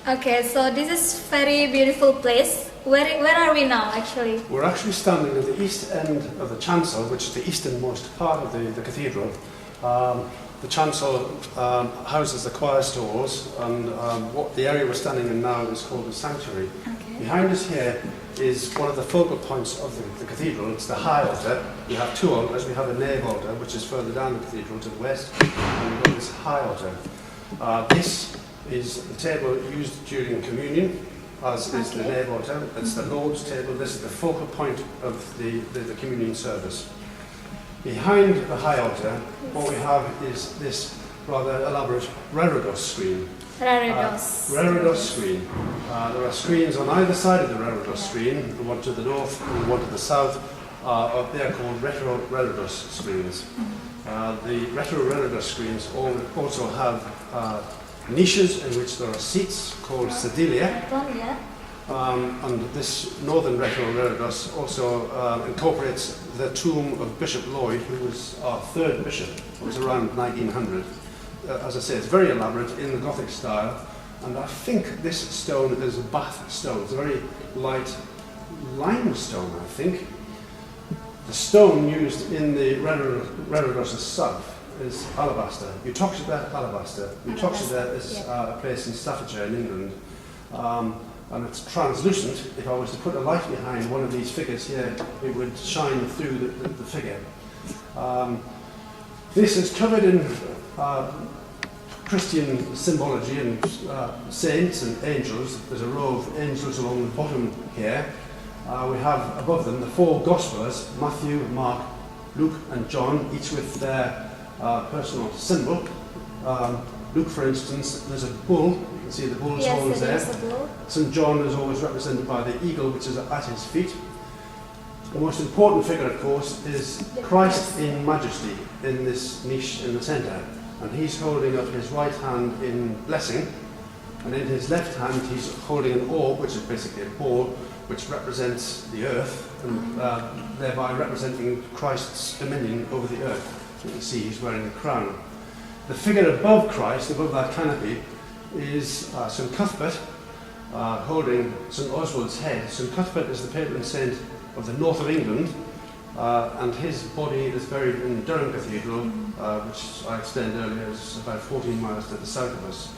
Okay, so this is very beautiful place. Where are we now, actually? We're actually standing at the east end of the chancel, which is the easternmost part of the cathedral. The chancel houses the choir stalls, and what the area we're standing in now is called the sanctuary. Okay. Behind us here is one of the focal points of the cathedral. It's the high altar. We have two altars. We have the nave altar, which is further down the cathedral to the west, and we've got this high altar. This is the table used during communion, as is the nave altar. It's the Lord's table. This is the focal point of the communion service. Behind the high altar, what we have is this rather elaborate reredos screen. Reredos screen. There are screens on either side of the reredos screen, the one to the north and the one to the south. They are called reredos screens. The reredos screens also have niches in which there are seats called sedilia. And this northern reredos also incorporates the tomb of Bishop Lloyd, who was our third bishop. It was around 1900. As I say, it's very elaborate in the Gothic style, and I think this stone is a Bath stone. It's a very light limestone, I think. The stone used in the reredos itself is alabaster. Uttoxeter alabaster. Uttoxeter is a place in Staffordshire in England. And it's translucent. If I was to put a light behind one of these figures here, it would shine through the figure. This is covered in Christian symbology and saints and angels. There's a row of angels along the bottom here. We have above them the four Gospels, Matthew, Mark, Luke and John, each with their personal symbol. Luke, for instance, there's a bull. You can see the bull's horns there. St. John is always represented by the eagle, which is at his feet. The most important figure, of course, is Christ in majesty in this niche in the centre. And he's holding up his right hand in blessing, and in his left hand he's holding an orb, which is basically a ball, which represents the earth, and thereby representing Christ's dominion over the earth. You can see he's wearing a crown. The figure above Christ, above that canopy, is St. Cuthbert holding St. Oswald's head. St. Cuthbert is the patron saint of the north of England, and his body is buried in Durham Cathedral, which I explained earlier is about 14 miles to the south of us.